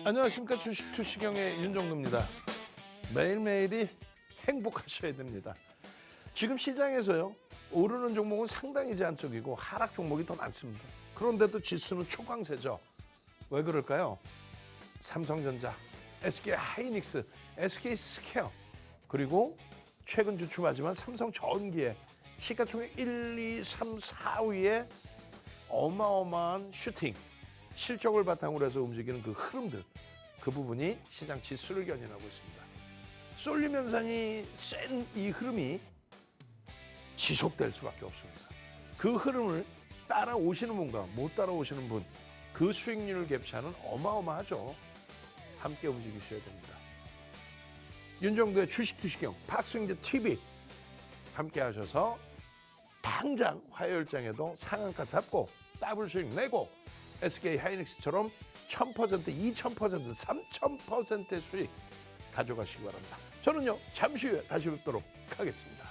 안녕하십니까. 주식 투시경의 윤정도입니다. 매일매일이 행복하셔야 됩니다. 지금 시장에서요, 오르는 종목은 상당히 제한적이고 하락 종목이 더 많습니다. 그런데도 지수는 초강세죠. 왜 그럴까요? 삼성전자, SK하이닉스, SK스퀘어, 그리고 최근 주춤하지만 삼성전기에 시가총액 1, 2, 3, 4위에 어마어마한 슈팅, 실적을 바탕으로 해서 움직이는 그 흐름들, 그 부분이 시장 지수를 견인하고 있습니다. 쏠림 현상이 센 이 흐름이 지속될 수밖에 없습니다. 그 흐름을 따라오시는 분과 못 따라오시는 분, 그 수익률 갭차는 어마어마하죠. 함께 움직이셔야 됩니다. 윤정도의 주식 투시경 박스윙드 TV 함께 하셔서 당장 화요일장에도 상한가 잡고 더블 수익 내고 SK하이닉스처럼 1000%, 2000%, 3000%의 수익 가져가시기 바랍니다. 저는요, 잠시 후에 다시 뵙도록 하겠습니다.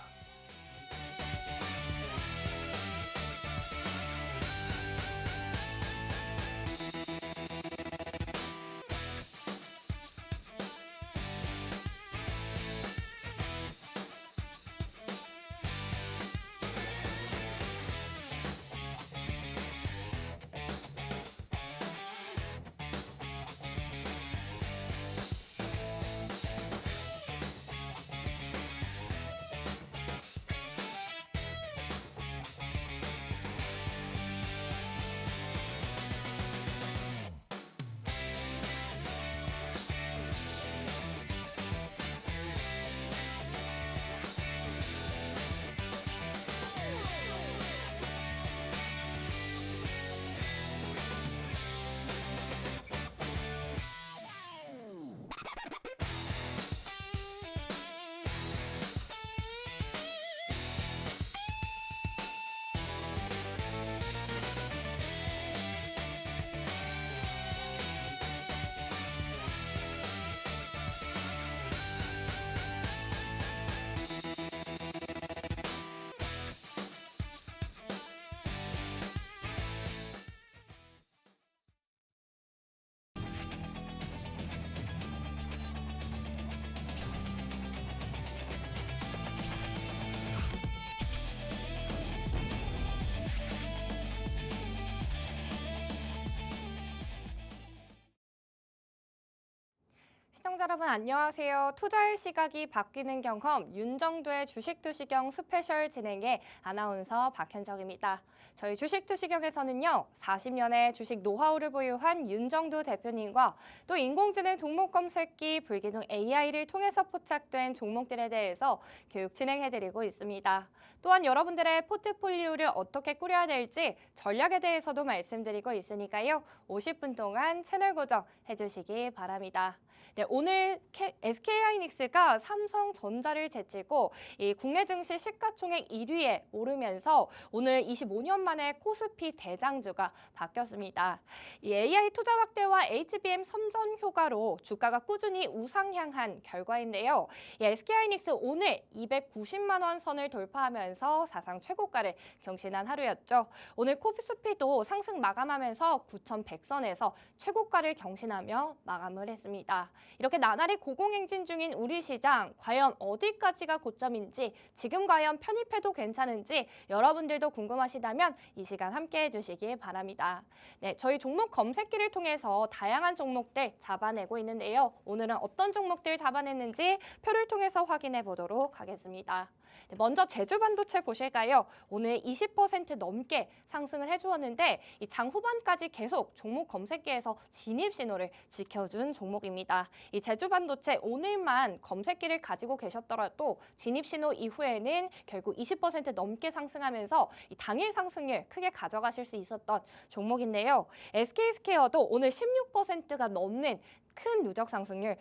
시청자 여러분 안녕하세요. 투자의 시각이 바뀌는 경험 윤정도의 주식투시경 스페셜 진행의 아나운서 박현정입니다. 저희 주식투시경에서는요. 40년의 주식 노하우를 보유한 윤정도 대표님과 또 인공지능 종목 검색기 불기둥 AI를 통해서 포착된 종목들에 대해서 교육 진행해드리고 있습니다. 또한 여러분들의 포트폴리오를 어떻게 꾸려야 될지 전략에 대해서도 말씀드리고 있으니까요. 50분 동안 채널 고정 해주시기 바랍니다. 네, 오늘 SK하이닉스가 삼성전자를 제치고 이 국내 증시 시가총액 1위에 오르면서 오늘 25년 만에 코스피 대장주가 바뀌었습니다. 이 AI 투자 확대와 HBM 선전 효과로 주가가 꾸준히 우상향한 결과인데요. 이 SK하이닉스 오늘 290만 원 선을 돌파하면서 사상 최고가를 경신한 하루였죠. 오늘 코스피도 상승 마감하면서 9,100선에서 최고가를 경신하며 마감을 했습니다. 이렇게 나날이 고공행진 중인 우리 시장, 과연 어디까지가 고점인지, 지금 과연 편입해도 괜찮은지 여러분들도 궁금하시다면 이 시간 함께 해주시기 바랍니다. 네, 저희 종목 검색기를 통해서 다양한 종목들 잡아내고 있는데요. 오늘은 어떤 종목들 잡아냈는지 표를 통해서 확인해 보도록 하겠습니다. 네, 먼저 제주반도체 보실까요? 오늘 20% 넘게 상승을 해주었는데 이 장 후반까지 계속 종목 검색기에서 진입 신호를 지켜준 종목입니다. 이 제주반도체 오늘만 검색기를 가지고 계셨더라도 진입 신호 이후에는 결국 20% 넘게 상승하면서 이 당일 상승률 크게 가져가실 수 있었던 종목인데요. SK스퀘어도 오늘 16%가 넘는 큰 누적 상승률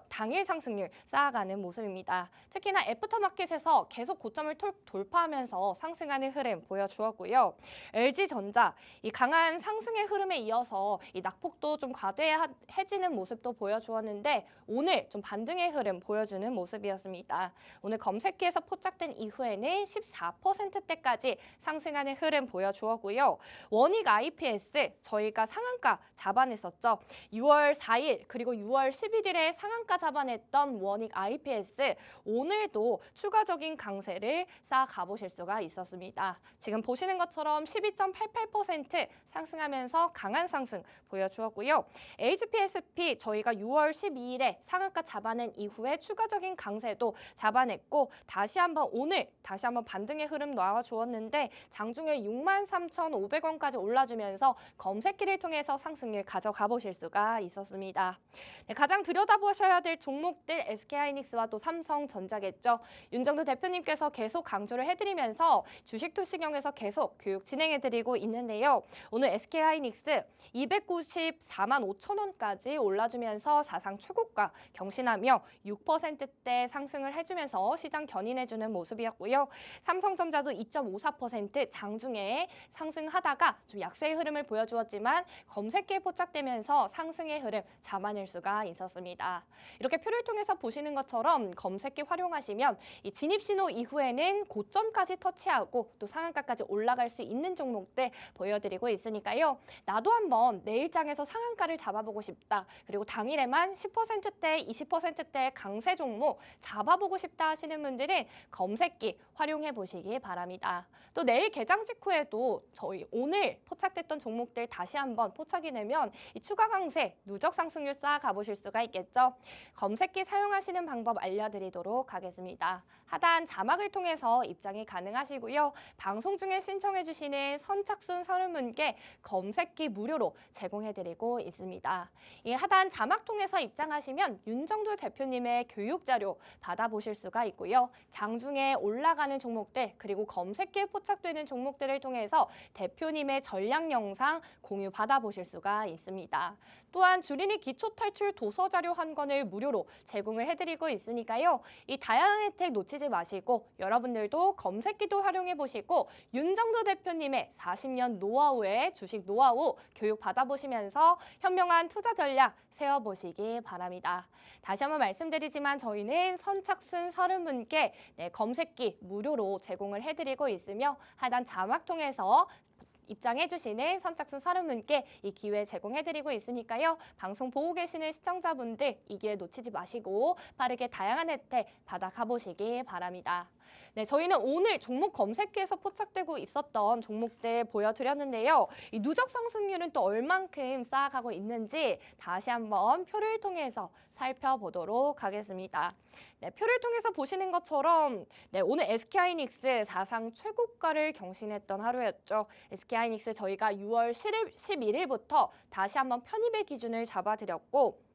당일 상승률 쌓아가는 모습입니다. 특히나 애프터마켓에서 계속 고점을 돌파하면서 상승하는 흐름 보여주었고요. LG전자 이 강한 상승의 흐름에 이어서 이 낙폭도 좀 과대해지는 모습도 보여주었는데 오늘 좀 반등의 흐름 보여주는 모습이었습니다. 오늘 검색기에서 포착된 이후에는 14%대까지 상승하는 흐름 보여주었고요. 원익 IPS 저희가 상한가 잡아냈었죠. 6월 6월 4일 그리고 6월 11일에 상한가 잡아냈던 원익 IPS 오늘도 추가적인 강세를 쌓아가 보실 수가 있었습니다. 지금 보시는 것처럼 12.88% 상승하면서 강한 상승 보여주었고요. HPSP 저희가 6월 12일에 상한가 잡아낸 이후에 추가적인 강세도 잡아냈고 오늘 다시 한번 반등의 흐름 놓아주었는데 장중에 63,500원까지 올라주면서 검색기를 통해서 상승률 가져가 보실 수가 있었습니다. 네, 가장 들여다보셔야 될 종목들 SK하이닉스와 또 삼성전자겠죠. 윤정도 대표님께서 계속 강조를 해드리면서 주식투시경에서 계속 교육 진행해드리고 있는데요. 오늘 SK하이닉스 294만 5천 원까지 올라주면서 사상 최고가 경신하며 6%대 상승을 해주면서 시장 견인해주는 모습이었고요. 삼성전자도 2.54% 장중에 상승하다가 좀 약세의 흐름을 보여주었지만 검색기에 포착되면서 상승의 흐름 잡아낼 수가 있었습니다. 이렇게 표를 통해서 보시는 것처럼 검색기 활용하시면 이 진입 신호 이후에는 고점까지 터치하고 또 상한가까지 올라갈 수 있는 종목들 보여드리고 있으니까요. 나도 한번 내일장에서 상한가를 잡아보고 싶다. 그리고 당일에만 10%대, 20%대 강세 종목 잡아보고 싶다 하시는 분들은 검색기 활용해 보시기 바랍니다. 또 내일 개장 직후에도 저희 오늘 포착됐던 종목들 다시 한번 포착이 되면 이 추가 강세, 누적 상승률 쌓아가 보실 수가 있겠죠. 검색기 사용하시는 방법 알려드리도록 하겠습니다. 하단 자막을 통해서 입장이 가능하시고요. 방송 중에 신청해 주시는 선착순 30분께 검색기 무료로 제공해드리고 있습니다. 이 하단 자막 통해서 입장하시면 윤정도 대표님의 교육 자료 받아보실 수가 있고요. 장중에 올라가는 종목들 그리고 검색기에 포착되는 종목들을 통해서 대표님의 전략 영상 공유 받아보실 수가 있습니다. 또한 주린이 기초 탈출 도서 자료 한 권을 무료로 제공을 해드리고 있으니까요. 이 다양한 혜택 놓치지 마시고 여러분들도 검색기도 활용해 보시고 윤정도 대표님의 40년 노하우의 주식 노하우 교육 받아보시면서 현명한 투자 전략 세워보시기 바랍니다. 다시 한번 말씀드리지만 저희는 선착순 30분께 검색기 무료로 제공을 해드리고 있으며 하단 자막 통해서 입장해주시는 선착순 30분께 이 기회 제공해드리고 있으니까요. 방송 보고 계시는 시청자분들 이 기회 놓치지 마시고 빠르게 다양한 혜택 받아가보시기 바랍니다. 네, 저희는 오늘 종목 검색기에서 포착되고 있었던 종목들 보여드렸는데요. 이 누적 상승률은 또 얼만큼 쌓아가고 있는지 다시 한번 표를 통해서 살펴보도록 하겠습니다. 네, 표를 통해서 보시는 것처럼 오늘 SK하이닉스 사상 최고가를 경신했던 하루였죠. SK하이닉스 저희가 6월 11일부터 다시 한번 편입의 기준을 잡아드렸고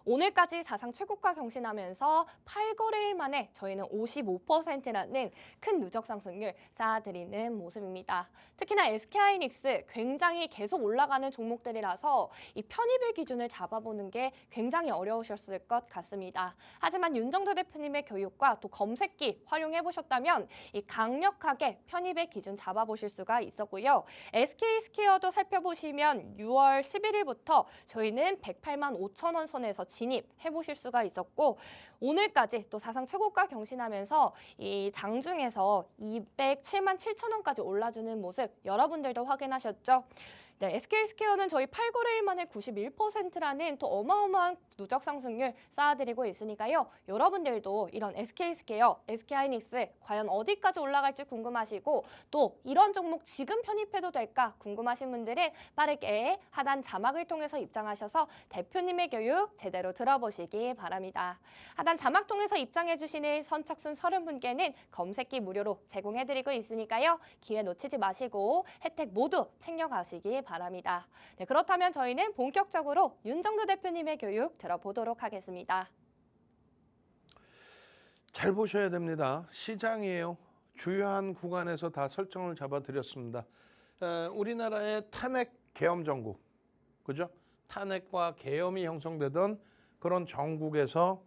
오늘까지 사상 최고가 경신하면서 8거래일 만에 저희는 55%라는 큰 누적 상승률 쌓아드리는 모습입니다. 특히나 SK하이닉스 굉장히 계속 올라가는 종목들이라서 이 편입의 기준을 잡아보는 게 굉장히 어려우셨을 것 같습니다. 하지만 윤정도 대표님의 교육과 또 검색기 활용해보셨다면 이 강력하게 편입의 기준 잡아보실 수가 있었고요. SK스퀘어도 살펴보시면 6월 11일부터 저희는 108만 5천 원 선에서 진입해 보실 수가 있었고 오늘까지 또 사상 최고가 경신하면서 이 장중에서 207만 7천 원까지 올라주는 모습 여러분들도 확인하셨죠? 네, SK스퀘어는 저희 8거래일 만에 91%라는 또 어마어마한 누적 상승률 쌓아드리고 있으니까요. 여러분들도 이런 SK스퀘어, SK하이닉스 과연 어디까지 올라갈지 궁금하시고 또 이런 종목 지금 편입해도 될까 궁금하신 분들은 빠르게 하단 자막을 통해서 입장하셔서 대표님의 교육 제대로 들어보시기 바랍니다. 하단 자막 통해서 입장해주시는 선착순 30분께는 검색기 무료로 제공해드리고 있으니까요. 기회 놓치지 마시고 혜택 모두 챙겨가시기 바랍니다. 네, 그렇다면 저희는 본격적으로 윤정도 대표님의 교육 들어보도록 하겠습니다. 잘 보셔야 됩니다. 시장이에요. 주요한 구간에서 다 설정을 잡아드렸습니다. 우리나라의 탄핵 계엄 정국, 그죠? 탄핵과 계엄이 형성되던 그런 정국에서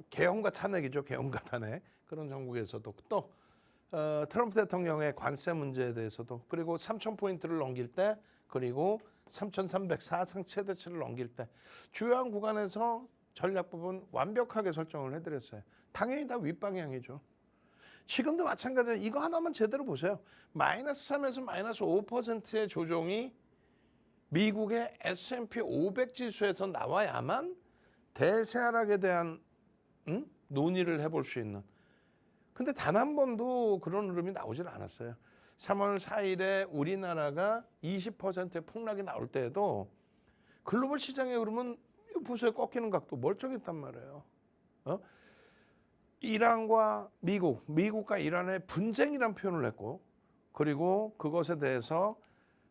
계엄과 탄핵이죠. 계엄과 탄핵. 그런 정국에서도 또 트럼프 대통령의 관세 문제에 대해서도 그리고 3,000포인트를 넘길 때 그리고 3,300 사상 최대치를 넘길 때 주요한 구간에서 전략 부분 완벽하게 설정을 해드렸어요. 당연히 다 윗방향이죠. 지금도 마찬가지로 이거 하나만 제대로 보세요. 마이너스 3에서 마이너스 5%의 조정이 미국의 S&P 500 지수에서 나와야만 대세하락에 대한 논의를 해볼 수 있는. 근데 단 한 번도 그런 흐름이 나오질 않았어요. 3월 4일에 우리나라가 20%의 폭락이 나올 때에도 글로벌 시장의 흐름은 보세요. 꺾이는 각도 멀쩡했단 말이에요. 이란과 미국과 이란의 분쟁이란 표현을 했고, 그리고 그것에 대해서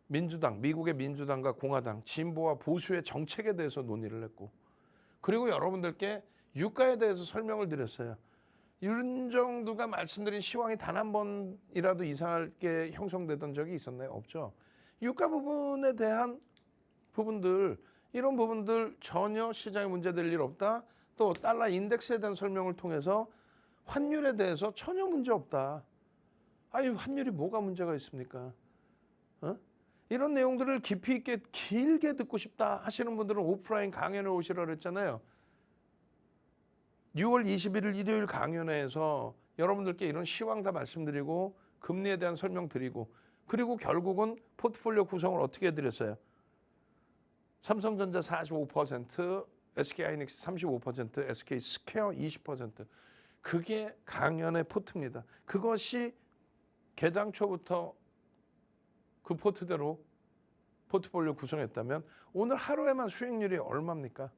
미국의 민주당과 공화당, 진보와 보수의 정책에 대해서 논의를 했고, 그리고 여러분들께 유가에 대해서 설명을 드렸어요. 윤정두가 말씀드린 시황이 단 한 번이라도 이상하게 형성되던 적이 있었나요? 없죠. 유가 부분에 대한 부분들, 이런 부분들 전혀 시장에 문제될 일 없다. 또 달러 인덱스에 대한 설명을 통해서 환율에 대해서 전혀 문제 없다. 아니 환율이 뭐가 문제가 있습니까? 이런 내용들을 깊이 있게 길게 듣고 싶다 하시는 분들은 오프라인 강연에 오시라 그랬잖아요. 6월 21일 일요일 강연회에서 여러분들께 이런 시황 다 말씀드리고 금리에 대한 설명 드리고, 그리고 결국은 포트폴리오 구성을 어떻게 해드렸어요? 삼성전자 45%, SK하이닉스 35%, SK스퀘어 20%. 그게 강연의 포트입니다. 그것이 개장 초부터 그 포트대로 포트폴리오 구성했다면 오늘 하루에만 수익률이 얼마입니까?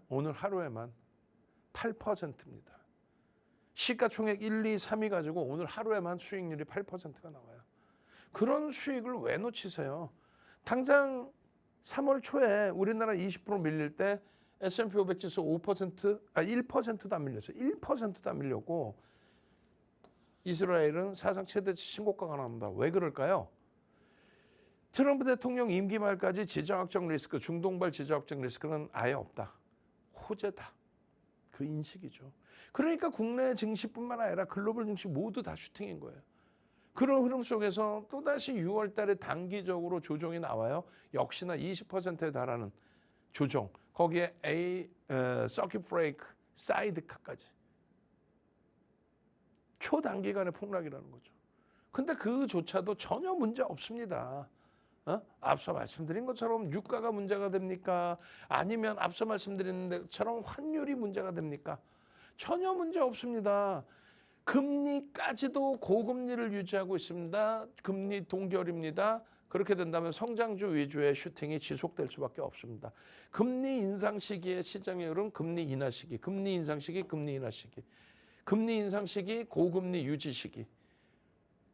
오늘 하루에만 8%입니다. 시가총액 1, 2, 3위 가지고 오늘 하루에만 수익률이 8%가 나와요. 그런 수익을 왜 놓치세요? 당장 3월 초에 우리나라 20% 밀릴 때 S&P 500 지수 1%도 안 밀렸어요. 1%도 안 밀렸고 이스라엘은 사상 최대 신고가가 나옵니다. 왜 그럴까요? 트럼프 대통령 임기 말까지 지정학적 리스크, 중동발 지정학적 리스크는 아예 없다. 호재다. 그 인식이죠. 그러니까 국내 증시뿐만 아니라 글로벌 증시 모두 다 슈팅인 거예요. 그런 흐름 속에서 또다시 6월 달에 단기적으로 조정이 나와요. 역시나 20%에 달하는 조정. 거기에 서킷 브레이크, 사이드카까지. 초단기간의 폭락이라는 거죠. 근데 그조차도 전혀 문제 없습니다. 앞서 말씀드린 것처럼 유가가 문제가 됩니까? 아니면 앞서 말씀드린 것처럼 환율이 문제가 됩니까? 전혀 문제 없습니다. 금리까지도 고금리를 유지하고 있습니다. 금리 동결입니다. 그렇게 된다면 성장주 위주의 슈팅이 지속될 수밖에 없습니다. 금리 인상 시기의 시장의 흐름, 금리 인하 시기, 금리 인상 시기, 금리 인하 시기, 금리 인상 시기, 고금리 유지 시기.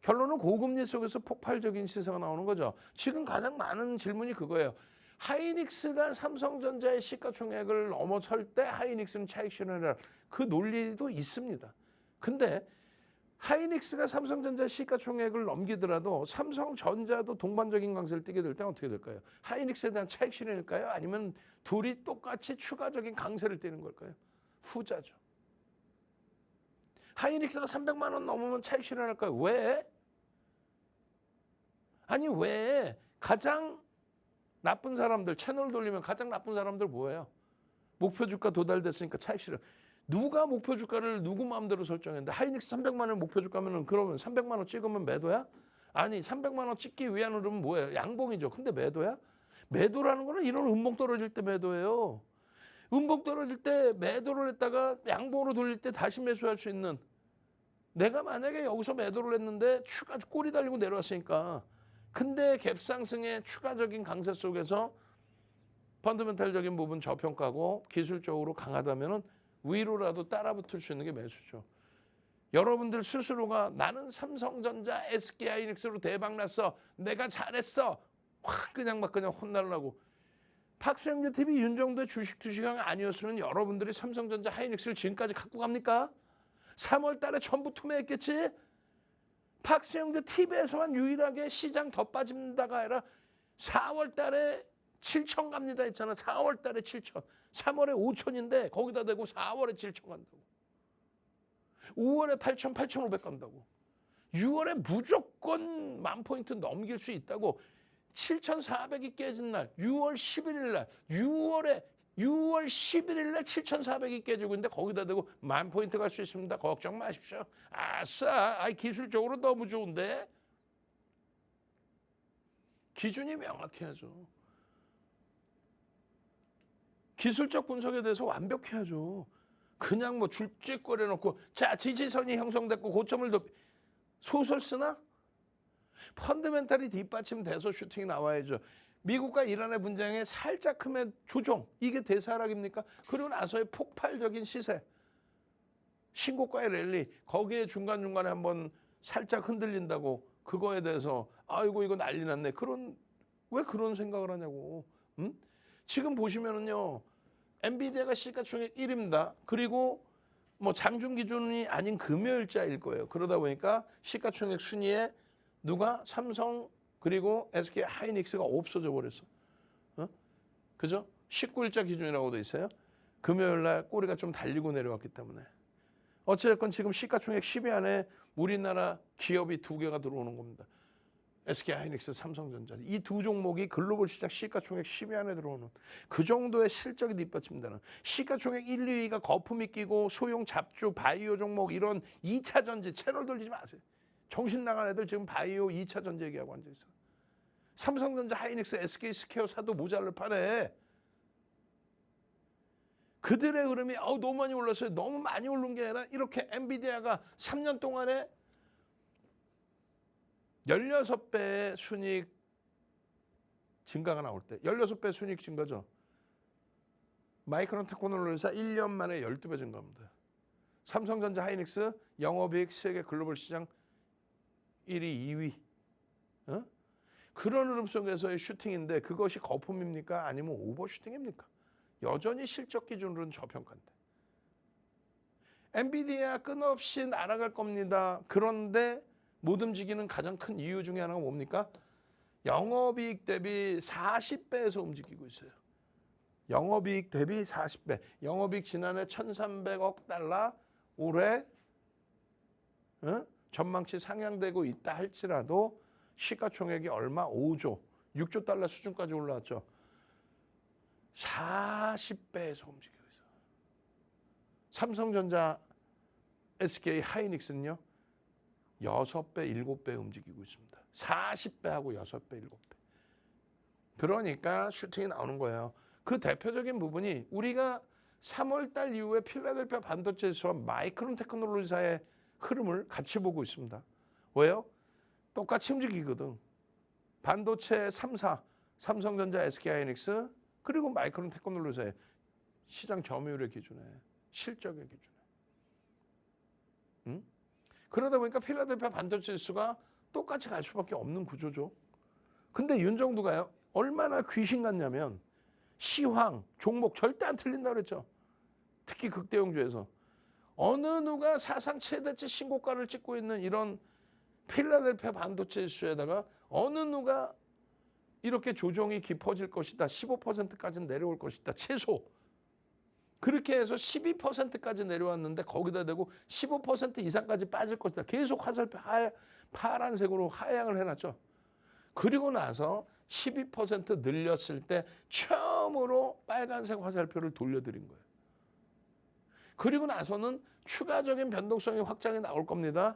결론은 고금리 속에서 폭발적인 시세가 나오는 거죠. 지금 가장 많은 질문이 그거예요. 하이닉스가 삼성전자의 시가총액을 넘어설 때 하이닉스는 차익 실현해라. 그 논리도 있습니다. 근데 하이닉스가 삼성전자 시가총액을 넘기더라도 삼성전자도 동반적인 강세를 띠게 될 때는 어떻게 될까요? 하이닉스에 대한 차익 실현일까요? 아니면 둘이 똑같이 추가적인 강세를 띠는 걸까요? 후자죠. 하이닉스가 300만 원 넘으면 차익 실현할까요? 왜? 아니 왜? 가장 나쁜 사람들, 채널 돌리면 가장 나쁜 사람들 뭐예요? 목표 주가 도달됐으니까 차익 실현. 누가 목표 주가를 누구 마음대로 설정했는데 하이닉스 300만 원 목표 주가면은 그러면 300만 원 찍으면 매도야? 아니 300만 원 찍기 위한 흐름은 뭐예요? 양봉이죠. 근데 매도야? 매도라는 거는 이런 음봉 떨어질 때 매도예요. 음봉 떨어질 때 매도를 했다가 양봉으로 돌릴 때 다시 매수할 수 있는. 내가 만약에 여기서 매도를 했는데 추가 꼬리 달리고 내려왔으니까, 근데 갭상승의 추가적인 강세 속에서 펀더멘탈적인 부분 저평가고 기술적으로 강하다면은 위로라도 따라붙을 수 있는 게 매수죠. 여러분들 스스로가 나는 삼성전자, SK하이닉스로 대박났어, 내가 잘했어, 확 그냥 혼날라고. 박세영재 TV 윤정도의 주식 투시강 아니었으면 여러분들이 삼성전자, 하이닉스를 지금까지 갖고 갑니까? 3월 달에 전부 투매했겠지? 박세영재 TV에서만 유일하게 시장 더 빠진다가 아니라 4월 달에 7천 갑니다 했잖아. 4월 달에 7천. 3월에 5천인데 거기다 대고 4월에 7천 간다고. 5월에 8천, 8,500 간다고. 6월에 무조건 10,000포인트 넘길 수 있다고. 7,400이 깨진 날, 6월 11일 날, 6월 11일 날 7,400이 깨지고 있는데 거기다 대고 10,000포인트 갈 수 있습니다. 걱정 마십시오. 아싸, 기술적으로 너무 좋은데. 기준이 명확해야죠. 기술적 분석에 대해서 완벽해야죠. 그냥 뭐 줄짓거려 놓고 자 지지선이 형성됐고 고점을 더 소설 쓰나? 펀더멘탈이 뒷받침돼서 슈팅이 나와야죠. 미국과 이란의 분쟁에 살짝 크면 조정, 이게 대사락입니까? 그러고 나서의 폭발적인 시세, 신고가의 랠리, 거기에 중간중간에 한번 살짝 흔들린다고 그거에 대해서 아이고 이거 난리 났네. 왜 그런 생각을 하냐고. 응? 지금 보시면은요, 엔비디아가 시가총액 1위입니다. 그리고 뭐 장중 기준이 아닌 금요일자일 거예요. 그러다 보니까 시가총액 순위에 누가 삼성 그리고 SK 하이닉스가 없어져 버렸어. 그죠? 19일자 기준이라고 돼 있어요. 금요일 날 꼬리가 좀 달리고 내려왔기 때문에. 어쨌든 지금 시가총액 10위 안에 우리나라 기업이 2개가 들어오는 겁니다. SK 하이닉스, 삼성전자. 이 두 종목이 글로벌 시장 시가총액 10위 안에 들어오는 그 정도의 실적이 뒷받침되는 시가총액 1, 2위가 거품이 끼고 소형 잡주, 바이오 종목 이런 2차 전지 채널 돌리지 마세요. 정신 나간 애들 지금 바이오 2차 전지 얘기하고 앉아있어. 삼성전자, 하이닉스, SK 스퀘어 사도 모자를 파네. 그들의 흐름이 너무 많이 올랐어요. 너무 많이 오른 게 아니라 이렇게 엔비디아가 3년 동안에 16배의 순이익 증가가 나올 때 16배 순이익 증가죠. 마이크론 테크놀로지사 1년 만에 12배 증가합니다. 삼성전자, 하이닉스 영업이익 세계 글로벌 시장 1위, 2위. 그런 흐름 속에서의 슈팅인데 그것이 거품입니까? 아니면 오버슈팅입니까? 여전히 실적 기준으로는 저평가인데. 엔비디아 끊없이 날아갈 겁니다. 그런데 못 움직이는 가장 큰 이유 중에 하나가 뭡니까? 영업이익 대비 40배에서 움직이고 있어요. 영업이익 대비 40배. 영업이익 지난해 1,300억 달러, 올해 전망치 상향되고 있다 할지라도 시가총액이 얼마? 5조, 6조 달러 수준까지 올라왔죠. 40배에서 움직이고 있어요. 삼성전자, SK 하이닉스는요. 6배, 7배 움직이고 있습니다. 40배하고 6배, 7배. 그러니까 슈팅이 나오는 거예요. 그 대표적인 부분이 우리가 3월 달 이후에 필라델피아 반도체 지수와 마이크론 테크놀로지사의 흐름을 같이 보고 있습니다. 왜요? 똑같이 움직이거든. 반도체 3사, 삼성전자, SK하이닉스 그리고 마이크론 테크놀로지사의 시장 점유율의 기준에, 실적의 기준에. 응? 그러다 보니까 필라델피아 반도체 지수가 똑같이 갈 수밖에 없는 구조죠. 근데 윤정두가요, 얼마나 귀신 같냐면 시황, 종목 절대 안 틀린다고 그랬죠. 특히 극대형주에서. 어느 누가 사상 최대치 신고가를 찍고 있는 이런 필라델피아 반도체 지수에다가 어느 누가 이렇게 조정이 깊어질 것이다. 15%까지는 내려올 것이다. 최소. 그렇게 해서 12%까지 내려왔는데 거기다 대고 15% 이상까지 빠질 것이다. 계속 화살표 파란색으로 하향을 해놨죠. 그리고 나서 12% 늘렸을 때 처음으로 빨간색 화살표를 돌려드린 거예요. 그리고 나서는 추가적인 변동성이 확장이 나올 겁니다.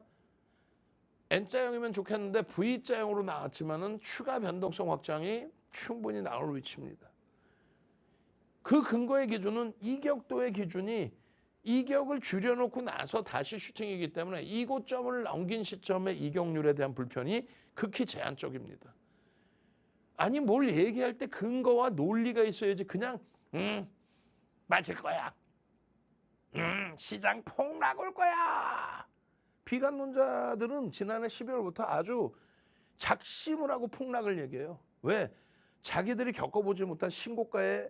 N자형이면 좋겠는데 V자형으로 나왔지만은 추가 변동성 확장이 충분히 나올 위치입니다. 그 근거의 기준은 이격도의 기준이 이격을 줄여놓고 나서 다시 슈팅이기 때문에 이 고점을 넘긴 시점의 이격률에 대한 불편이 극히 제한적입니다. 아니 뭘 얘기할 때 근거와 논리가 있어야지 그냥 맞을 거야. 시장 폭락 올 거야. 비관론자들은 지난해 12월부터 아주 작심을 하고 폭락을 얘기해요. 왜? 자기들이 겪어보지 못한 신고가의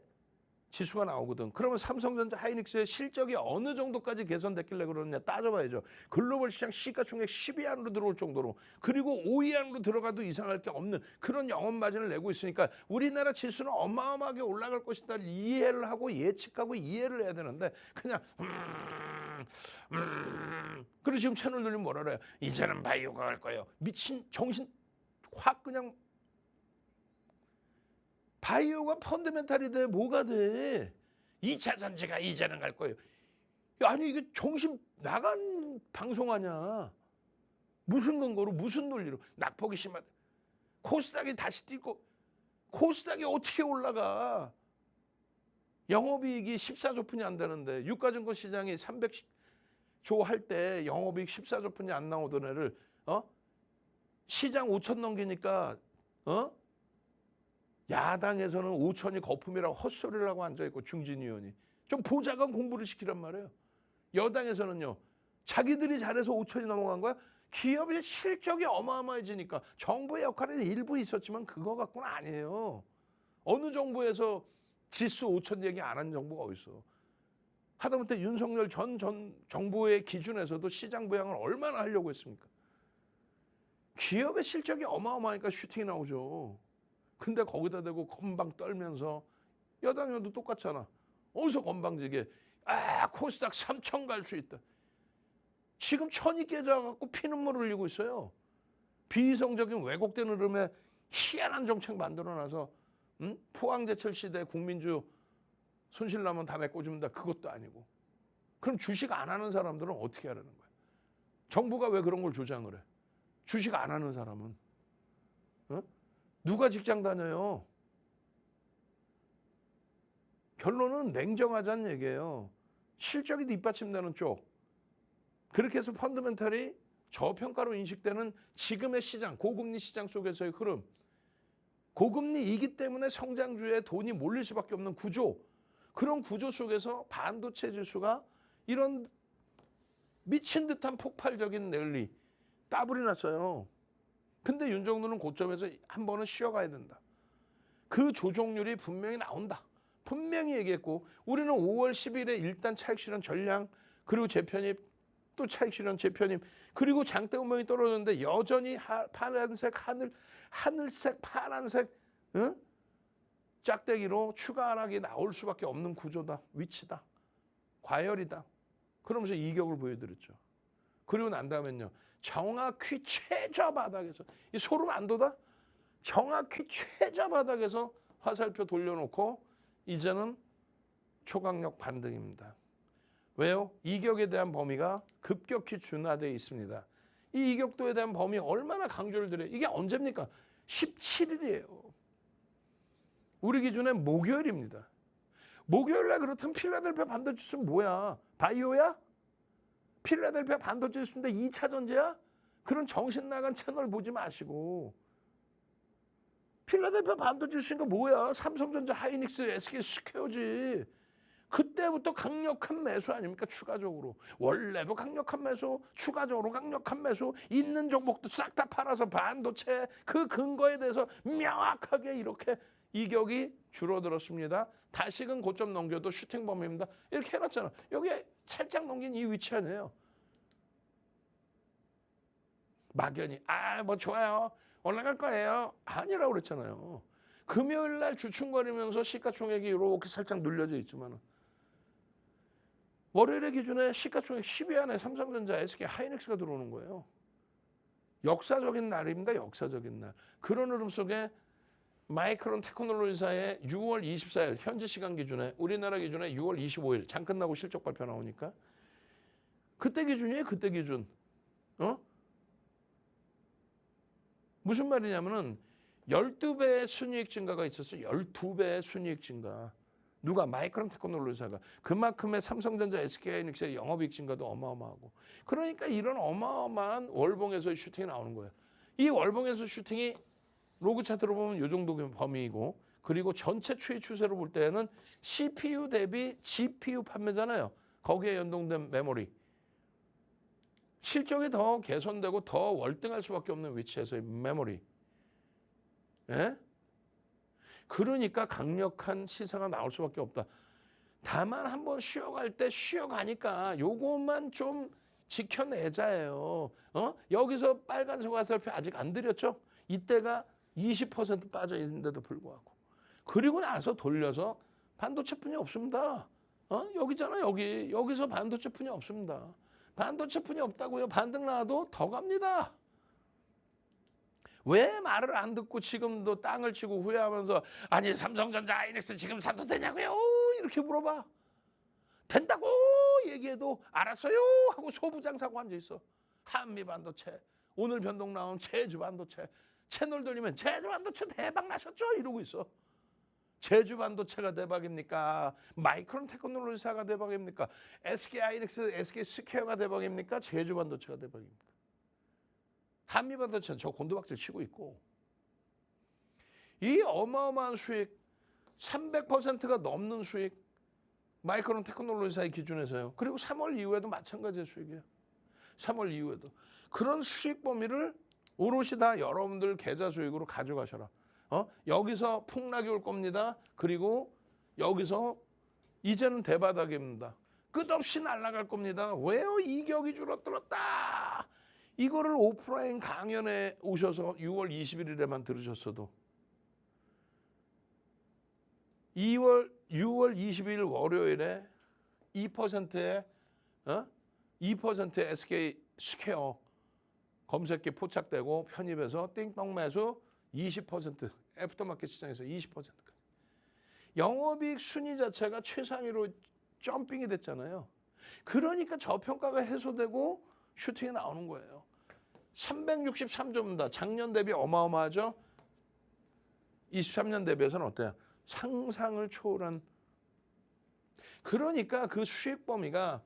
지수가 나오거든. 그러면 삼성전자, 하이닉스의 실적이 어느 정도까지 개선됐길래 그러느냐 따져봐야죠. 글로벌 시장 시가총액 10위 안으로 들어올 정도로, 그리고 5위 안으로 들어가도 이상할 게 없는 그런 영업 마진을 내고 있으니까 우리나라 지수는 어마어마하게 올라갈 것이다 이해를 하고 예측하고 이해를 해야 되는데 그냥 그리고 지금 채널 돌리면 뭐라 그래요? 이제는 바이오가 갈 거예요. 미친 정신 확 그냥. 바이오가 펀더멘탈이 돼. 뭐가 돼? 2차 전지가 이제는 갈 거예요. 아니 이게 정신 나간 방송 아니야. 무슨 근거로 무슨 논리로 낙폭이 심하다. 코스닥이 다시 뛰고, 코스닥이 어떻게 올라가? 영업이익이 14조 푼이 안 되는데, 유가증권 시장이 300조 할 때 영업이익 14조 푼이 안 나오던 애를 시장 5천 넘기니까 야당에서는 5천이 거품이라고 헛소리를 하고 앉아있고, 중진 의원이 좀 보좌관 공부를 시키란 말이에요. 여당에서는요, 자기들이 잘해서 5천이 넘어간 거야. 기업의 실적이 어마어마해지니까. 정부의 역할은 일부 있었지만 그거 갖고는 아니에요. 어느 정부에서 지수 5천 얘기 안 한 정부가 어딨어. 하다못해 윤석열 전 정부의 기준에서도 시장 부양을 얼마나 하려고 했습니까? 기업의 실적이 어마어마하니까 슈팅이 나오죠. 근데 거기다 대고 건방 떨면서, 여당에도 똑같잖아. 어디서 건방지게 코스닥 3천 갈 수 있다. 지금 천이 깨져갖고 피눈물 흘리고 있어요. 비이성적인 왜곡된 흐름에 희한한 정책 만들어놔서 포항제철 시대 국민주 손실나면 다 메꿔줍니다. 그것도 아니고. 그럼 주식 안 하는 사람들은 어떻게 하라는 거야? 정부가 왜 그런 걸 조장을 해? 주식 안 하는 사람은 누가 직장 다녀요? 결론은 냉정하자는 얘기예요. 실적이 뒷받침되는 쪽. 그렇게 해서 펀더멘탈이 저평가로 인식되는 지금의 시장, 고금리 시장 속에서의 흐름. 고금리이기 때문에 성장주에 돈이 몰릴 수밖에 없는 구조. 그런 구조 속에서 반도체 지수가 이런 미친 듯한 폭발적인 랠리, 따블이 났어요. 근데 윤정도는 고점에서 한 번은 쉬어가야 된다. 그 조정률이 분명히 나온다. 분명히 얘기했고, 우리는 5월 10일에 일단 차익 실현 전량, 그리고 재편입, 또 차익 실현 재편입, 그리고 장대 운명이 떨어졌는데 여전히 파란색, 하늘색, 파란색 짝대기로 추가 하락이 나올 수밖에 없는 구조다. 위치다. 과열이다. 그러면서 이격을 보여드렸죠. 그리고 난 다음엔요, 정확히 최저 바닥에서, 이 소름 안 돋아? 정확히 최저 바닥에서 화살표 돌려놓고 이제는 초강력 반등입니다. 왜요? 이격에 대한 범위가 급격히 준화되어 있습니다. 이 이격도에 대한 범위 얼마나 강조를 드려요? 이게 언제입니까? 17일이에요. 우리 기준에 목요일입니다. 목요일날 그렇다면 필라델피아 반도체 지수는 뭐야? 바이오야? 필라델피아 반도체 지수인데 2차 전지야? 그런 정신 나간 채널 보지 마시고, 필라델피아 반도체 지수니까 뭐야? 삼성전자, 하이닉스, SK 스퀘어지. 그때부터 강력한 매수 아닙니까? 추가적으로. 원래도 강력한 매수, 추가적으로 강력한 매수, 있는 종목도 싹 다 팔아서 반도체 그 근거에 대해서 명확하게 이렇게 이격이 줄어들었습니다. 다시금 고점 넘겨도 슈팅 범위입니다. 이렇게 해놨잖아. 여기 살짝 넘긴 이 위치 아니에요. 막연히 뭐 좋아요, 올라갈 거예요, 아니라고 그랬잖아요. 금요일 날 주춤거리면서 시가총액이 이렇게 살짝 눌려져 있지만, 월요일의 기준에 시가총액 10위 안에 삼성전자, SK, 하이닉스가 들어오는 거예요. 역사적인 날입니다. 역사적인 날. 그런 흐름 속에 마이크론 테크놀로지사의 6월 24일 현지 시간 기준에, 우리나라 기준에 6월 25일 장 끝나고 실적 발표 나오니까 그때 기준이에요. 그때 기준. 무슨 말이냐면은 12배의 순이익 증가가 있었어요. 12배의 순이익 증가. 누가? 마이크론 테크놀로지사가. 그만큼의 삼성전자, SK하이닉스의 영업이익 증가도 어마어마하고. 그러니까 이런 어마어마한 월봉에서의 슈팅이 나오는 거예요. 이 월봉에서 슈팅이 로그 차트로 보면 이 정도 범위이고, 그리고 전체 추이 추세로 볼 때는 CPU 대비 GPU 판매잖아요. 거기에 연동된 메모리. 실적이 더 개선되고 더 월등할 수밖에 없는 위치에서의 메모리. 예? 그러니까 강력한 시세가 나올 수밖에 없다. 다만 한번 쉬어갈 때 쉬어가니까 요것만 좀 지켜내자예요. 여기서 빨간색 화살표 아직 안 드렸죠? 이때가 20% 빠져 있는데도 불구하고. 그리고 나서 돌려서 반도체뿐이 없습니다. 여기잖아, 여기서 반도체뿐이 없습니다. 반도체뿐이 없다고요? 반등 나와도 더 갑니다. 왜 말을 안 듣고 지금도 땅을 치고 후회하면서, 아니 삼성전자, 하이닉스 지금 사도 되냐고요? 이렇게 물어봐. 된다고 얘기해도 알았어요 하고 소부장사고 앉아있어. 한미반도체, 오늘 변동 나온 제주반도체, 채널 돌리면 제주 반도체 대박 나셨죠? 이러고 있어. 제주 반도체가 대박입니까? 마이크론 테크놀로지사가 대박입니까? SK 하이닉스, SK 스퀘어가 대박입니까? 제주 반도체가 대박입니까? 한미 반도체는 저 곤두박질 치고 있고 이 어마어마한 수익 300%가 넘는 수익 마이크론 테크놀로지사의 기준에서요. 그리고 3월 이후에도 마찬가지의 수익이에요. 3월 이후에도. 그런 수익 범위를 오롯이 다 여러분들 계좌 수익으로 가져가셔라. 여기서 폭락이 올 겁니다. 그리고 여기서 이제는 대바닥입니다. 끝없이 날아갈 겁니다. 왜요? 이격이 줄어들었다. 이거를 오프라인 강연에 오셔서 6월 21일에만 들으셨어도 6월 20일 월요일에 2%의 2%의 SK 스퀘어 검색기 포착되고 편입해서 띵동 매수 20% 애프터마켓 시장에서 20%까지. 영업이익 순위 자체가 최상위로 점핑이 됐잖아요. 그러니까 저평가가 해소되고 슈팅이 나오는 거예요. 363조입니다. 작년 대비 어마어마하죠. 23년 대비해서는 어때요? 상상을 초월한. 그러니까 그 수익 범위가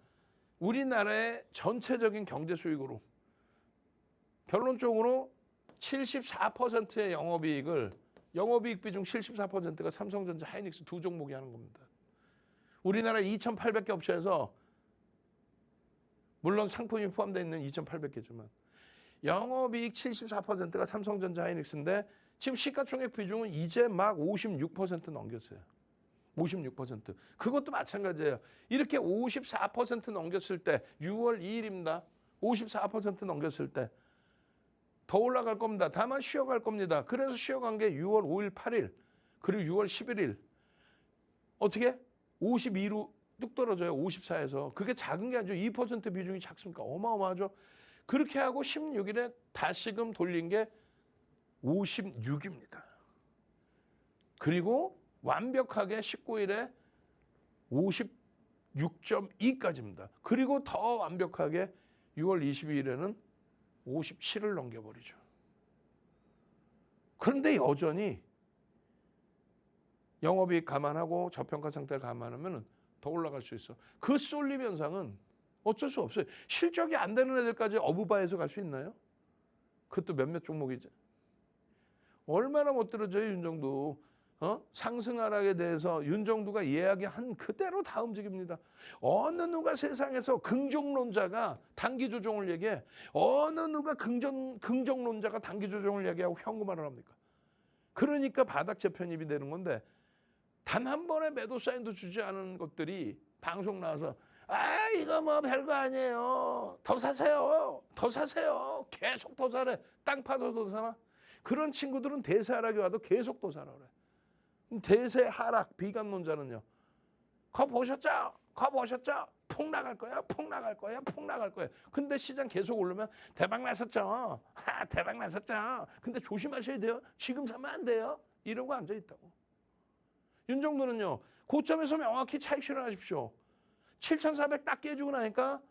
우리나라의 전체적인 경제 수익으로 결론적으로 74%의 영업이익 비중 74%가 삼성전자, 하이닉스 두 종목이 하는 겁니다. 우리나라 2,800개 업체에서 물론 상품이 포함되어 있는 2,800개지만 영업이익 74%가 삼성전자, 하이닉스인데 지금 시가총액 비중은 이제 막 56% 넘겼어요. 56%. 그것도 마찬가지예요. 이렇게 54% 넘겼을 때 6월 2일입니다. 54% 넘겼을 때 더 올라갈 겁니다. 다만 쉬어갈 겁니다. 그래서 쉬어간 게 6월 5일, 8일 그리고 6월 11일 어떻게? 52로 뚝 떨어져요. 54에서. 그게 작은 게 아니죠. 2% 비중이 작습니까? 어마어마하죠. 그렇게 하고 16일에 다시금 돌린 게 56입니다. 그리고 완벽하게 19일에 56.2까지입니다. 그리고 더 완벽하게 6월 22일에는 57을 넘겨버리죠. 그런데 여전히 영업이익 감안하고 저평가 상태를 감안하면 더 올라갈 수 있어. 그 쏠림 현상은 어쩔 수 없어요. 실적이 안 되는 애들까지 어부바에서 갈 수 있나요? 그것도 몇몇 종목이지. 얼마나 못 들어줘요, 윤정도. 상승 하락에 대해서 윤정도가 이야기한 그대로 다 움직입니다. 어느 누가 세상에서 긍정론자가 단기 조정을 얘기해? 어느 누가 긍정론자가 단기 조정을 얘기하고 현금화를 합니까? 그러니까 바닥 재편입이 되는 건데 단 한 번의 매도 사인도 주지 않은 것들이 방송 나와서 이거 뭐 별거 아니에요. 더 사세요. 더 사세요. 계속 더 사래. 땅 파서 더 사나? 그런 친구들은 대세 하락이 와도 계속 더 사라 그래. 대세 하락 비관론자는요. 거 보셨죠? 거 보셨죠? 폭 나갈 거야. 폭 나갈 거야. 폭 나갈 거야. 근데 시장 계속 오르면 대박 났었죠. 대박 났었죠. 근데 조심하셔야 돼요. 지금 사면 안 돼요. 이러고 앉아 있다고. 윤정도는요. 고점에서 명확히 차익 실현하십시오. 7,400 딱 깨주고 나니까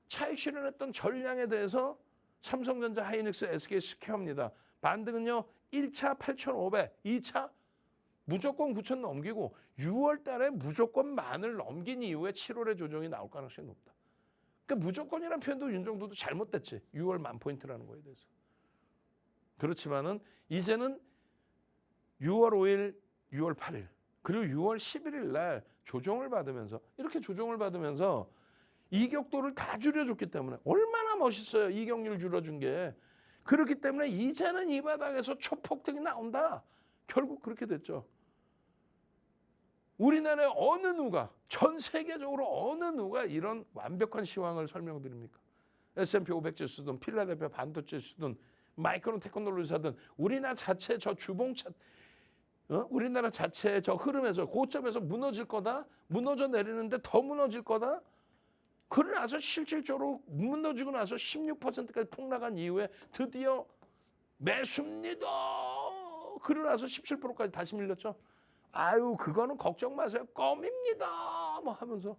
차익 실현했던 전량에 대해서 삼성전자, 하이닉스, SK 스퀘어입니다. 반등은요. 1차 8,500, 2차 무조건 9,000 넘기고 6월 달에 무조건 만을 넘긴 이후에 7월에 조정이 나올 가능성이 높다. 그러니까 무조건이라는 표현도 윤정도도 잘못됐지. 6월 만 포인트라는 거에 대해서. 그렇지만은 이제는 6월 5일, 6월 8일 그리고 6월 11일 날 조정을 받으면서 이렇게 조정을 받으면서 이격도를 다 줄여줬기 때문에 얼마나 멋있어요. 이격률 줄여준 게. 그렇기 때문에 이제는 이 바닥에서 초폭등이 나온다. 결국 그렇게 됐죠. 우리나라의 어느 누가 전 세계적으로 어느 누가 이런 완벽한 시황을 설명드립니까? S&P 500 지수든 필라델피아 반도체 지수든 마이크론 테크놀로지사든 우리나라 자체 저 주봉차 우리나라 자체 저 흐름에서 고점에서 무너질 거다. 무너져 내리는데 더 무너질 거다. 그러고 나서 실질적으로 무너지고 나서 16%까지 폭락한 이후에 드디어 매수입니다. 그러고 나서 17%까지 다시 밀렸죠. 아유 그거는 걱정 마세요. 껌입니다. 뭐 하면서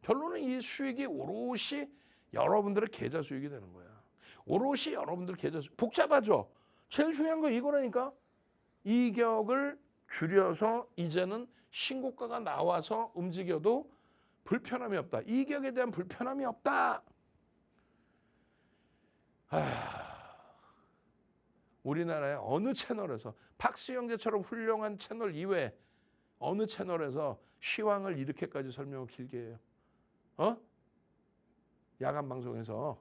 결론은 이 수익이 오롯이 여러분들의 계좌 수익이 되는 거야. 오롯이 여러분들 계좌 복잡하죠. 제일 중요한 거 이거라니까. 이격을 줄여서 이제는 신고가가 나와서 움직여도 불편함이 없다. 이격에 대한 불편함이 없다. 우리나라의 어느 채널에서 박수영제처럼 훌륭한 채널 이외에 어느 채널에서 시황을 이렇게까지 설명을 길게 해요. 야간 방송에서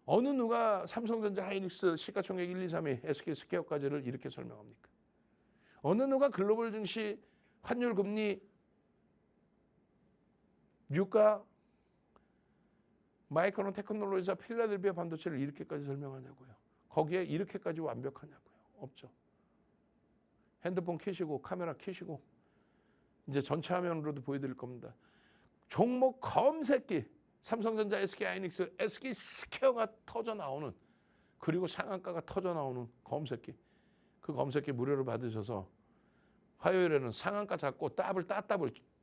어느 누가 삼성전자 하이닉스 시가총액 1, 2, 3위 SK스퀘어까지를 이렇게 설명합니까? 어느 누가 글로벌 증시 환율 금리 유가 마이크론 테크놀로지사 필라델피아 반도체를 이렇게까지 설명하냐고요. 거기에 이렇게까지 완벽하냐고요. 없죠. 핸드폰 켜시고 카메라 켜시고 이제 전체 화면으로도 보여드릴 겁니다. 종목 검색기 삼성전자, SK하이닉스, SK스퀘어가 터져 나오는 그리고 상한가가 터져 나오는 검색기. 그 검색기 무료로 받으셔서 화요일에는 상한가 잡고 따블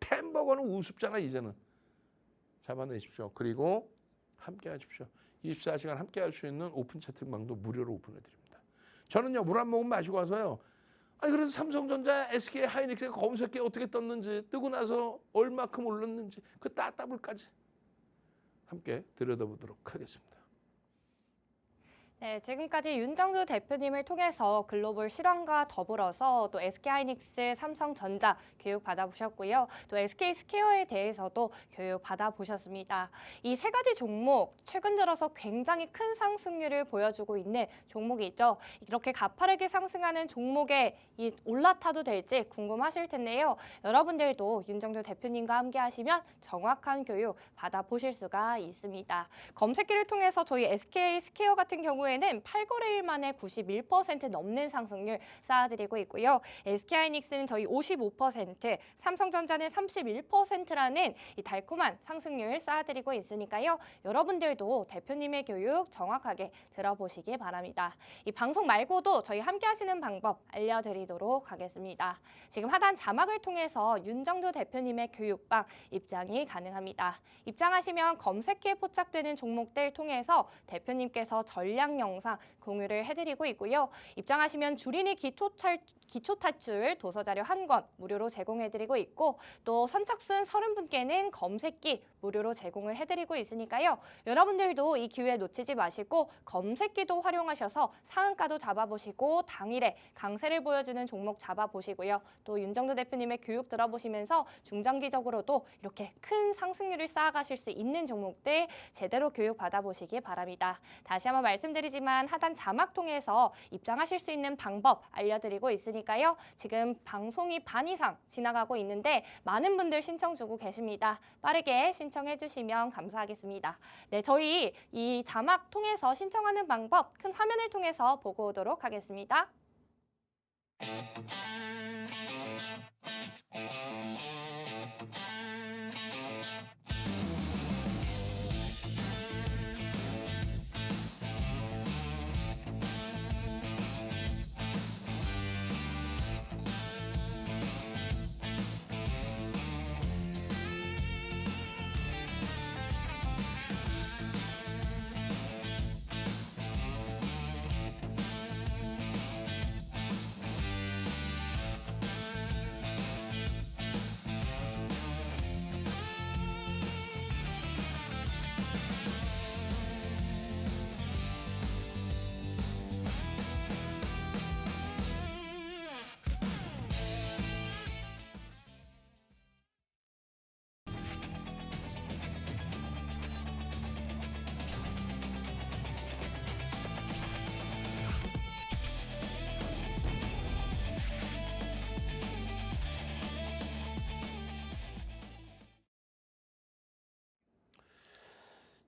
템버거는 우습잖아 이제는. 잡아내십시오. 그리고 함께 하십시오. 24시간 함께 할 수 있는 오픈 채팅방도 무료로 오픈해 드립니다. 저는요 물 한 모금 마시고 와서요. 그래서 삼성전자, SK 하이닉스가 검색기 어떻게 떴는지 뜨고 나서 얼마큼 올랐는지 그 따블까지 함께 들여다보도록 하겠습니다. 네, 지금까지 윤정두 대표님을 통해서 글로벌 실황과 더불어서 또 SK하이닉스, 삼성전자 교육 받아보셨고요. 또 SK스퀘어에 대해서도 교육 받아보셨습니다. 이 세 가지 종목 최근 들어서 굉장히 큰 상승률을 보여주고 있는 종목이 있죠. 이렇게 가파르게 상승하는 종목에 올라타도 될지 궁금하실 텐데요. 여러분들도 윤정두 대표님과 함께 하시면 정확한 교육 받아보실 수가 있습니다. 검색기를 통해서 저희 SK스퀘어 같은 경우에는 8거래일 만에 91% 넘는 상승률 쌓아드리고 있고요. SK하이닉스는 저희 55%, 삼성전자는 31%라는 이 달콤한 상승률 쌓아드리고 있으니까요. 여러분들도 대표님의 교육 정확하게 들어보시기 바랍니다. 이 방송 말고도 저희 함께 하시는 방법 알려드리도록 하겠습니다. 지금 하단 자막을 통해서 윤정두 대표님의 교육방 입장이 가능합니다. 입장하시면 검색기에 포착되는 종목들 통해서 대표님께서 전략 영상 공유를 해드리고 있고요. 입장하시면 주린이 기초 탈출 도서 자료 1권 무료로 제공해드리고 있고 또 선착순 30분께는 검색기 무료로 제공을 해드리고 있으니까요. 여러분들도 이 기회 놓치지 마시고 검색기도 활용하셔서 상한가도 잡아보시고 당일에 강세를 보여주는 종목 잡아보시고요. 또 윤정두 대표님의 교육 들어보시면서 중장기적으로도 이렇게 큰 상승률을 쌓아가실 수 있는 종목들 제대로 교육 받아보시기 바랍니다. 다시 한번 말씀드리지만 하단 자막 통해서 입장하실 수 있는 방법 알려드리고 있으니까요. 지금 방송이 반 이상 지나가고 있는데 많은 분들 신청 주고 계십니다. 빠르게 신청해 주시면 감사하겠습니다. 네, 저희 이 자막 통해서 신청하는 방법 큰 화면을 통해서 보고 오도록 하겠습니다.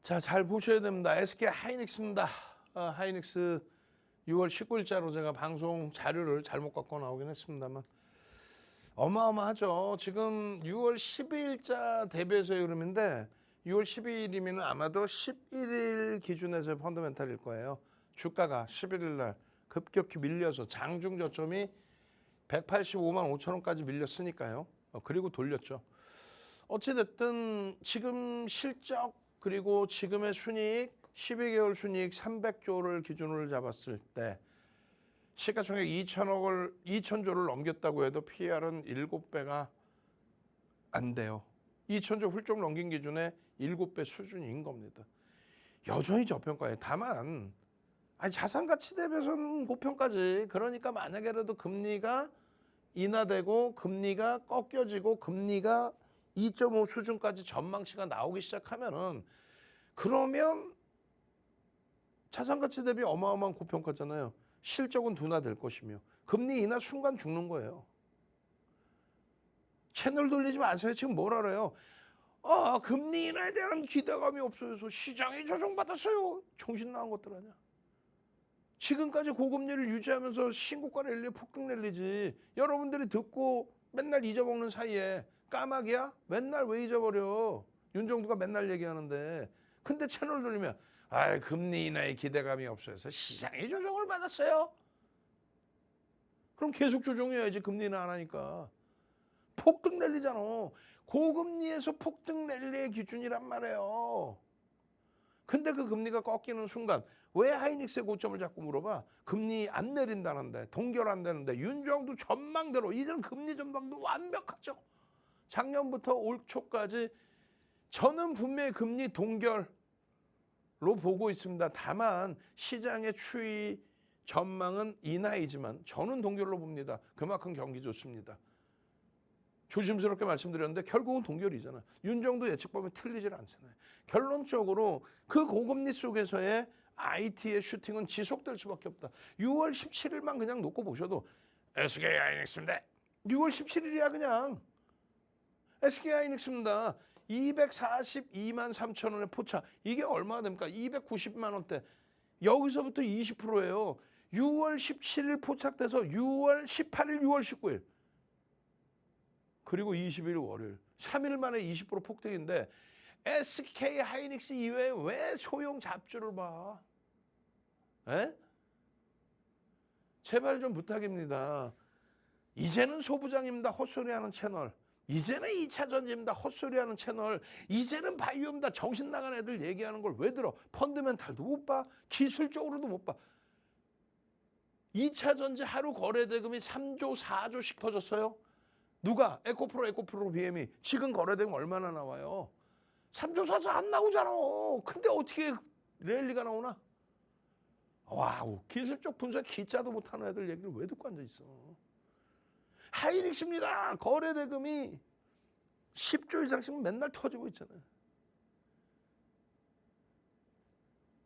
자, 잘 보셔야 됩니다. SK 하이닉스입니다. 하이닉스 6월 19일자로 제가 방송 자료를 잘못 갖고 나오긴 했습니다만 어마어마하죠. 지금 6월 12일자 대비해서의 흐름인데 6월 12일이면 아마도 11일 기준에서의 펀더멘탈일 거예요. 주가가 11일 날 급격히 밀려서 장중 저점이 185만 5천 원까지 밀렸으니까요. 그리고 돌렸죠. 어찌됐든 지금 실적 그리고 지금의 순이익 12개월 순이익 300조를 기준으로 잡았을 때 시가총액 2천조를 넘겼다고 해도 PER은 7배가 안 돼요. 2천조 훌쩍 넘긴 기준에 7배 수준인 겁니다. 여전히 저평가예요. 다만 자산가치 대비해서는 고평가지. 그러니까 만약에라도 금리가 인하되고 금리가 꺾여지고 금리가 2.5 수준까지 전망치가 나오기 시작하면은 그러면 자산가치 대비 어마어마한 고평가잖아요. 실적은 둔화될 것이며 금리 인하 순간 죽는 거예요. 채널 돌리지 마세요. 지금 뭘 알아요? 금리 인하에 대한 기대감이 없어서 시장이 조정받았어요. 정신 나간 것들 아니야. 지금까지 고금리를 유지하면서 신고가 랠리 폭등 랠리지. 여러분들이 듣고 맨날 잊어먹는 사이에 까마귀야? 맨날 왜 잊어버려? 윤정두가 맨날 얘기하는데. 근데 채널 돌리면 금리 인하에 기대감이 없어서 시장이 조정을 받았어요. 그럼 계속 조정해야지. 금리 인하 안 하니까. 폭등 랠리잖아. 고금리에서 폭등 랠리의 기준이란 말이에요. 근데 그 금리가 꺾이는 순간 왜 하이닉스의 고점을 자꾸 물어봐? 금리 안 내린다는데, 동결 안 되는데, 윤정두 전망대로 이제는 금리 전망도 완벽하죠. 작년부터 올 초까지 저는 분명히 금리 동결로 보고 있습니다. 다만 시장의 추이 전망은 인하이지만 저는 동결로 봅니다. 그만큼 경기 좋습니다. 조심스럽게 말씀드렸는데 결국은 동결이잖아. 윤정도 예측 보면 틀리질 않잖아요. 결론적으로 그 고금리 속에서의 IT의 슈팅은 지속될 수밖에 없다. 6월 17일만 그냥 놓고 보셔도 SK 하이닉스입니다. 6월 17일이야 그냥. SK 하이닉스입니다. 242만 3천 원의 포차. 이게 얼마가 됩니까? 290만 원대. 여기서부터 20%예요. 6월 17일 포착돼서 6월 18일, 6월 19일. 그리고 20일 월요일. 3일 만에 20% 폭등인데 SK 하이닉스 이외에 왜 소형 잡주를 봐? 에? 제발 좀 부탁입니다. 이제는 소부장입니다. 헛소리하는 채널. 이제는 2차 전지입니다. 헛소리하는 채널. 이제는 바이오입니다. 정신 나간 애들 얘기하는 걸 왜 들어? 펀드멘탈도 못 봐. 기술적으로도 못 봐. 2차 전지 하루 거래 대금이 3조, 4조씩 터졌어요. 누가? 에코프로 BM이. 지금 거래대금 얼마나 나와요? 3조 4조 안 나오잖아. 근데 어떻게 랠리가 나오나? 와우, 기술적 분석 기자도 못하는 애들 얘기를 왜 듣고 앉아있어? 하이닉스입니다. 거래대금이 10조 이상씩 맨날 터지고 있잖아요.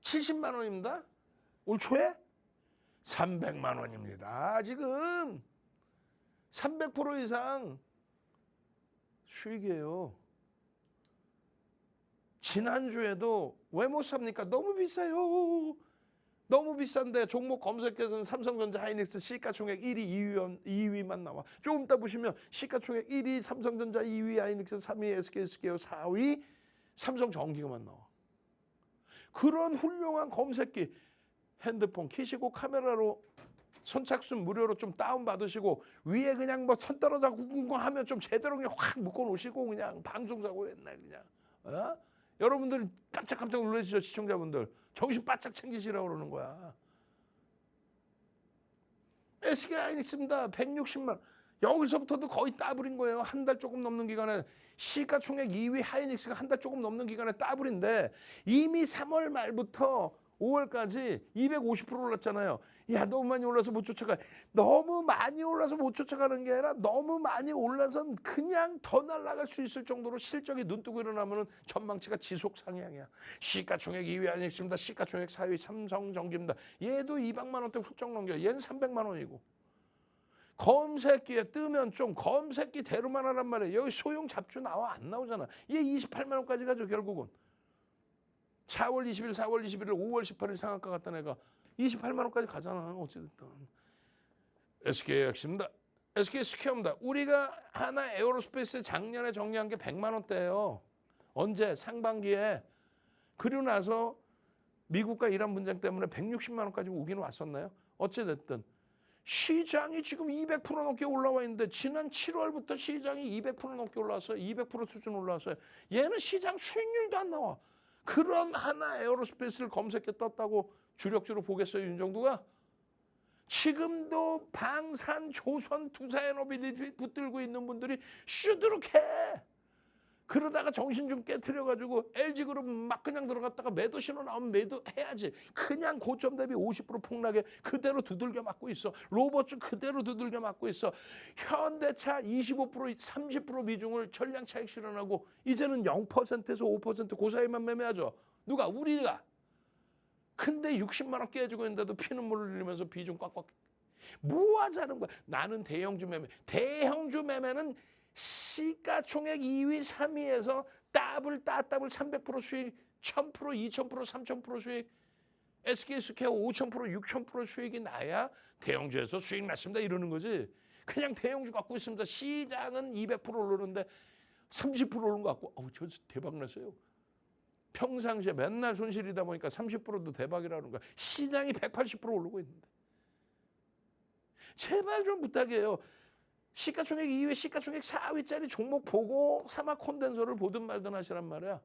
70만 원입니다. 올 초에 300만 원입니다. 지금 300% 이상 수익이에요. 지난주에도 왜 못 삽니까? 너무 비싸요. 너무 비싼데 종목 검색해서는 삼성전자 하이닉스 시가총액 1위, 2위만 나와. 조금 이따 보시면 시가총액 1위 삼성전자, 2위 하이닉스, 3위 SK스퀘어, 4위 삼성전기가만 나와. 그런 훌륭한 검색기 핸드폰 키시고 카메라로 선착순 무료로 좀 다운받으시고 위에 그냥 뭐 선 떨어져 쿵쿵쿵 하면 좀 제대로 그냥 확 묶어놓으시고 그냥 방송사고 옛날 그냥 여러분들이 깜짝깜짝 놀라시죠. 시청자분들 정신 바짝 챙기시라고 그러는 거야. SK 하이닉스입니다. 160만. 여기서부터도 거의 따블인 거예요. 한 달 조금 넘는 기간에 시가총액 2위 하이닉스가 한 달 조금 넘는 기간에 따블인데 이미 3월 말부터 5월까지 250% 올랐잖아요. 야, 너무 많이 올라서 못 쫓아가. 너무 많이 올라서 못 쫓아가는 게 아니라 너무 많이 올라선 그냥 더 날아갈 수 있을 정도로 실적이 눈 뜨고 일어나면 전망치가 지속 상향이야. 시가총액 2위 하이닉스입니다. 시가총액 4위 삼성전기입니다. 얘도 200만 원대 훌쩍 넘겨. 얘는 300만 원이고. 검색기에 뜨면 좀 검색기대로만 하란 말이에요. 여기 소형 잡주 나와 안 나오잖아. 얘 28만 원까지 가죠 결국은. 4월 20일, 4월 21일, 5월 18일 상한가 갔던 애가 28만 원까지 가잖아. 어찌됐든. SK 핵심입니다. SK 스퀘어입니다. 우리가 하나 에어로스페이스 작년에 정리한 게 100만 원대예요. 언제? 상반기에. 그리고 나서 미국과 이란 분쟁 때문에 160만 원까지 오긴 왔었나요? 어찌됐든. 시장이 지금 200% 넘게 올라와 있는데 지난 7월부터 시장이 200% 넘게 올라왔어요. 200% 수준 올라왔어요. 얘는 시장 수익률도 안 나와. 그런 하나 에어로스페이스를 검색해 떴다고 주력주로 보겠어요, 윤정두가? 지금도 방산, 조선, 투자에너빌리티 붙들고 있는 분들이 슈드룩해. 그러다가 정신 좀 깨트려가지고 LG그룹 막 그냥 들어갔다가 매도 신호 나오면 매도해야지. 그냥 고점 대비 50% 폭락에 그대로 두들겨 맞고 있어. 로버츠 그대로 두들겨 맞고 있어. 현대차 25% 30% 비중을 전량 차익 실현하고 이제는 0%에서 5% 사이만 매매하죠. 누가? 우리가. 근데 60만 원 깨지고 있는데도 피눈물을 흘리면서 비중 꽉꽉. 뭐 하자는 거야? 나는 대형주 매매. 대형주 매매는 시가총액 2위, 3위에서 더블 300% 수익, 1000%, 2000%, 3000% 수익, SK스퀘어 5000%, 6000% 수익이 나야 대형주에서 수익 났습니다 이러는 거지. 그냥 대형주 갖고 있습니다. 시장은 200% 오르는데 30% 오른 거 같고 저 대박 났어요. 평상시에 맨날 손실이다 보니까 30%도 대박이라는 거야. 시장이 180% 오르고 있는데. 제발 좀 부탁해요. 시가총액 2위, 시가총액 4위짜리 종목 보고 사막 콘덴서를 보든 말든 하시란 말이야.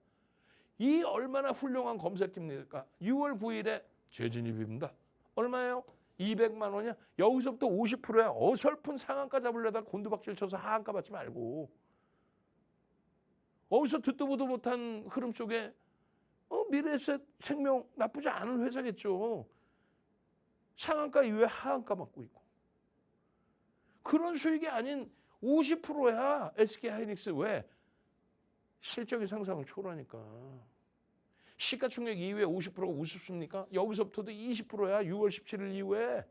이 얼마나 훌륭한 검색기입니까? 6월 9일에 재진입입니다. 얼마예요? 200만 원이야? 여기서부터 50%야. 어설픈 상한가 잡으려다 곤두박질 쳐서 하한가 받지 말고. 어디서 듣도 보도 못한 흐름 속에 미래에셋 생명 나쁘지 않은 회사겠죠. 상한가 이후에 하한가 받고 있고. 그런 수익이 아닌 50%야 SK하이닉스. 왜? 실적이 상상을 초월하니까. 시가총액 이후에 50%가 우습습니까? 여기서부터도 20%야 6월 17일 이후에.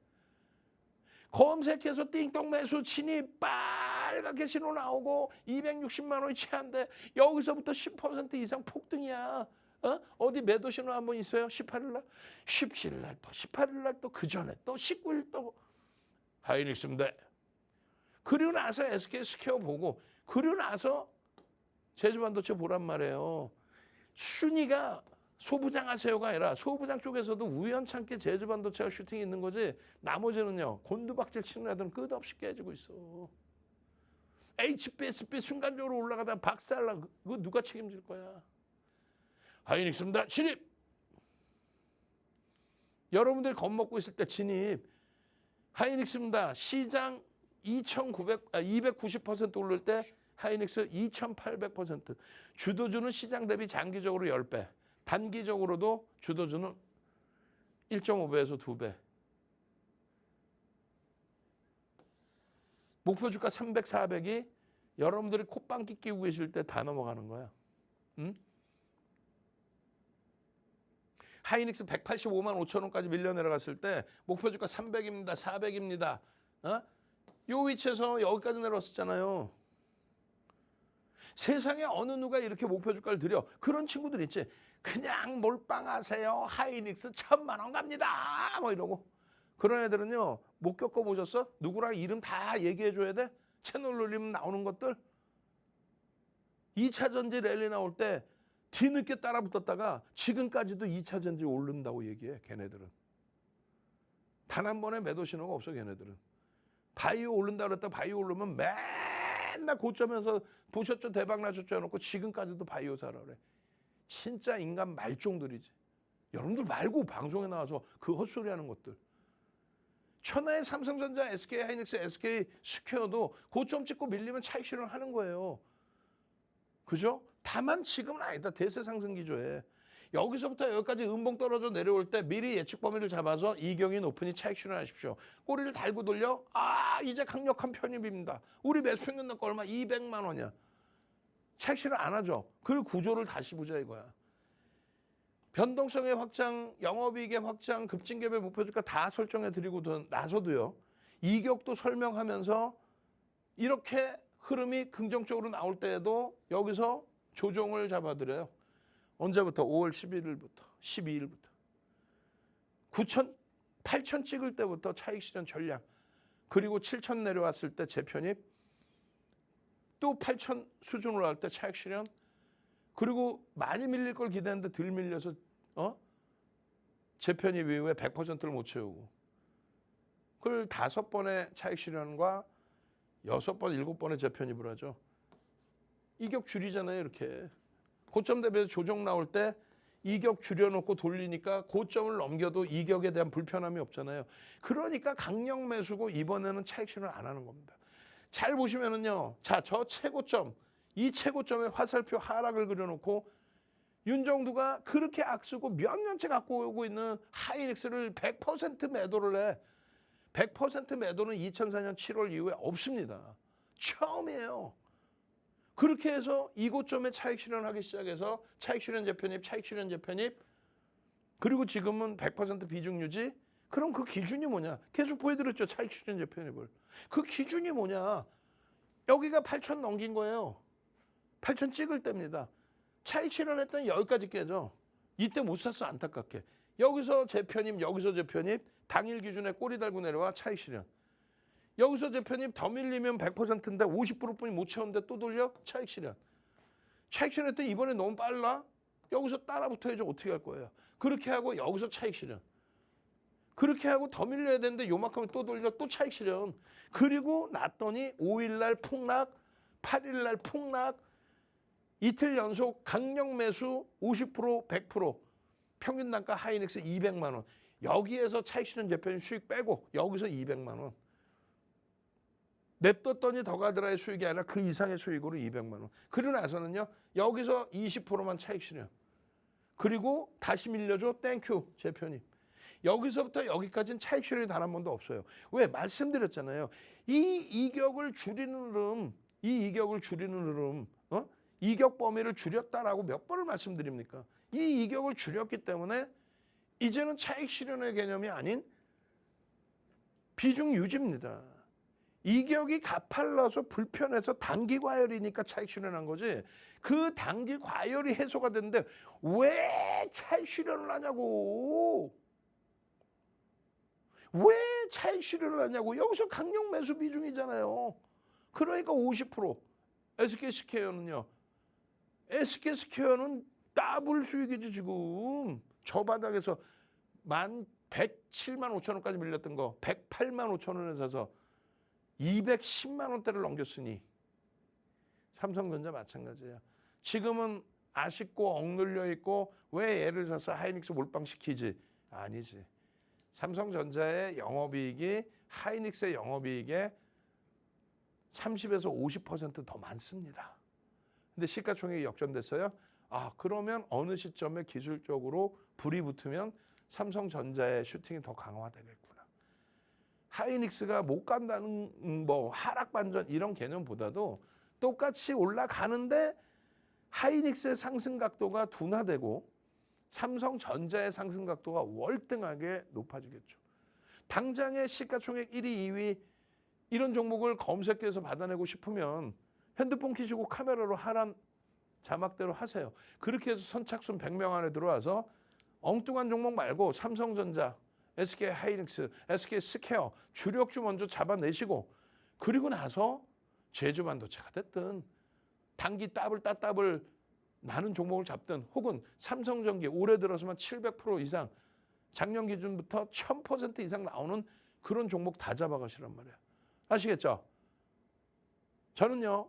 검색해서 띵동 매수 진입 빨갛게 신호 나오고 260만 원이 채한데 여기서부터 10% 이상 폭등이야. 어디 매도 신호 한번 있어요? 18일 날, 17일 날, 또 18일 날, 또 그 전에 또 19일 또 하이닉스입니다. 그리고 나서 SK스퀘어 보고 그리고 나서 제주반도체 보란 말이에요. 순위가 소부장 하세요가 아니라 소부장 쪽에서도 우연찮게 제주반도체가 슈팅이 있는 거지 나머지는요 곤두박질 치는 애들은 끝없이 깨지고 있어. HBSB 순간적으로 올라가다 박살나. 그거 누가 책임질 거야? 하이닉스입니다. 진입. 여러분들이 겁먹고 있을 때 진입. 하이닉스입니다. 시장 290% 오를 때 하이닉스 2800%. 주도주는 시장 대비 장기적으로 10배. 단기적으로도 주도주는 1.5배에서 2배. 목표 주가 300, 400이 여러분들이 콧방귀 끼고 계실 때 다 넘어가는 거야. 응? 하이닉스 185만 5천 원까지 밀려 내려갔을 때 목표 주가 300입니다. 400입니다. 요 위치에서 여기까지 내려왔었잖아요. 세상에 어느 누가 이렇게 목표 주가를 들여. 그런 친구들 있지. 그냥 몰빵하세요. 하이닉스 1000만 원 갑니다. 뭐 이러고. 그런 애들은요. 못 겪어보셨어? 누구랑 이름 다 얘기해줘야 돼? 채널 올리면 나오는 것들. 2차 전지 랠리 나올 때 뒤늦게 따라붙었다가 지금까지도 2차 전지 오른다고 얘기해. 걔네들은. 단 한 번에 매도 신호가 없어. 걔네들은. 바이오 오른다 그랬다 바이오 오르면 맨날 고점에서 보셨죠? 대박 나셨죠? 해놓고 지금까지도 바이오 사라 그래. 진짜 인간 말종들이지. 여러분들 말고 방송에 나와서 그 헛소리 하는 것들. 천하의 삼성전자, SK하이닉스, SK스퀘어도 고점 찍고 밀리면 차익 실현하는 거예요. 그죠? 다만 지금은 아니다. 대세 상승 기조에. 여기서부터 여기까지 음봉 떨어져 내려올 때 미리 예측 범위를 잡아서 이경이 높으니 차익 실현하십시오. 꼬리를 달고 돌려 이제 강력한 편입입니다. 우리 매수 평균 단가 얼마? 200만 원이야. 차익 실현 안 하죠. 그 구조를 다시 보자 이거야. 변동성의 확장, 영업이익의 확장, 급증갭의 목표 주가 다 설정해 드리고 나서도요. 이격도 설명하면서 이렇게 흐름이 긍정적으로 나올 때에도 여기서 조정을 잡아드려요. 언제부터? 5월 11일부터 12일부터 9천, 8천 찍을 때부터 차익 실현 전략. 그리고 7천 내려왔을 때 재편입. 또 8천 수준으로 할 때 차익 실현. 그리고 많이 밀릴 걸 기대했는데 덜 밀려서 재편입 이후에 100%를 못 채우고. 그걸 5번의 차익 실현과 6번, 7번의 재편입을 하죠. 이격 줄이잖아요, 이렇게. 고점 대비해서 조정 나올 때 이격 줄여놓고 돌리니까 고점을 넘겨도 이격에 대한 불편함이 없잖아요. 그러니까 강력 매수고 이번에는 차익 실현 안 하는 겁니다. 잘 보시면은요. 자, 저 최고점, 이 최고점에 화살표 하락을 그려놓고 윤정두가 그렇게 악쓰고 몇 년째 갖고 오고 있는 하이닉스를 100% 매도를 해. 100% 매도는 2004년 7월 이후에 없습니다. 처음이에요. 그렇게 해서 이 고점에 차익 실현하기 시작해서 차익 실현 재편입, 차익 실현 재편입, 그리고 지금은 100% 비중 유지. 그럼 그 기준이 뭐냐? 계속 보여드렸죠. 차익 실현 재편입을. 그 기준이 뭐냐? 여기가 8천 넘긴 거예요. 8천 찍을 때입니다. 차익 실현했더니 여기까지 깨져. 이때 못 샀어, 안타깝게. 여기서 재편입, 여기서 재편입, 당일 기준에 꼬리 달고 내려와 차익 실현. 여기서 재편입 더 밀리면 100%인데 50%뿐이 못 채우는데 또 돌려? 차익 실현. 차익 실현했더니 이번에 너무 빨라? 여기서 따라 붙어야지 어떻게 할 거예요? 그렇게 하고 여기서 차익 실현. 그렇게 하고 더 밀려야 되는데 요만큼을 또 돌려 또 차익 실현. 그리고 났더니 5일날 폭락, 8일날 폭락, 이틀 연속 강력 매수 50%, 100%, 평균 단가 하이닉스 200만 원. 여기에서 차익 실현 재편입 수익 빼고 여기서 200만 원. 냅뒀더니 더 가더라의 수익이 아니라 그 이상의 수익으로 200만 원. 그러고 나서는요. 여기서 20%만 차익 실현. 그리고 다시 밀려줘. 땡큐 재편입. 여기서부터 여기까지는 차익 실현이 단 한 번도 없어요. 왜? 말씀드렸잖아요. 이 이격을 줄이는 흐름, 이격 범위를 줄였다라고 몇 번을 말씀드립니까? 이 이격을 줄였기 때문에 이제는 차익 실현의 개념이 아닌 비중 유지입니다. 이격이 가팔라서 불편해서 단기 과열이니까 차익 실현한 거지. 그 단기 과열이 해소가 됐는데 왜 차익 실현을 하냐고. 왜 차익 실현을 하냐고. 여기서 강력 매수 비중이잖아요. 그러니까 50%. SK스퀘어는요. SK스퀘어는 더블 수익이지 지금. 저 바닥에서 107만 5천 원까지 밀렸던 거 108만 5천 원에 사서 210만 원대를 넘겼으니 삼성전자 마찬가지예요. 지금은 아쉽고 억눌려 있고 왜 얘를 사서 하이닉스 몰빵시키지? 아니지. 삼성전자의 영업이익이 하이닉스의 영업이익에 30에서 50% 더 많습니다. 근데 시가총액이 역전됐어요. 아, 그러면 어느 시점에 기술적으로 불이 붙으면 삼성전자의 슈팅이 더 강화되겠구나. 하이닉스가 못 간다는 뭐 하락 반전 이런 개념보다도 똑같이 올라가는데 하이닉스의 상승 각도가 둔화되고 삼성전자의 상승 각도가 월등하게 높아지겠죠. 당장의 시가총액 1위, 2위 이런 종목을 검색해서 받아내고 싶으면 핸드폰 켜시고 카메라로 하란 자막대로 하세요. 그렇게 해서 선착순 100명 안에 들어와서 엉뚱한 종목 말고 삼성전자, SK 하이닉스, SK 스퀘어 주력주 먼저 잡아내시고 그리고 나서 제주반도체가 됐든 단기 따블 나는 종목을 잡든 혹은 삼성전기 올해 들어서만 700% 이상 작년 기준부터 1000% 이상 나오는 그런 종목 다 잡아가시란 말이에요. 아시겠죠? 저는요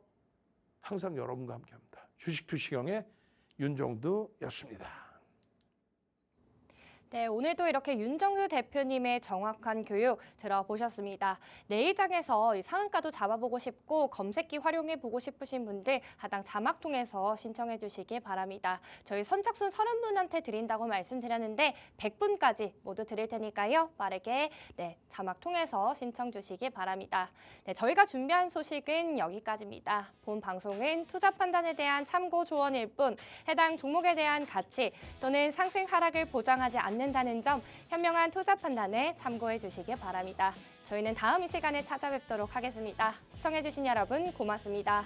항상 여러분과 함께합니다. 주식투시경의 윤정두였습니다. 네, 오늘도 이렇게 윤정두 대표님의 정확한 교육 들어보셨습니다. 내일장에서 이 상한가도 잡아보고 싶고 검색기 활용해보고 싶으신 분들 하단 자막 통해서 신청해 주시기 바랍니다. 저희 선착순 30분한테 드린다고 말씀드렸는데 100분까지 모두 드릴 테니까요. 빠르게 자막 통해서 신청 주시기 바랍니다. 네, 저희가 준비한 소식은 여기까지입니다. 본 방송은 투자 판단에 대한 참고 조언일 뿐 해당 종목에 대한 가치 또는 상승 하락을 보장하지 않는다는 점 현명한 투자 판단에 참고해 주시기 바랍니다. 저희는 다음 이 시간에 찾아뵙도록 하겠습니다. 시청해 주신 여러분 고맙습니다.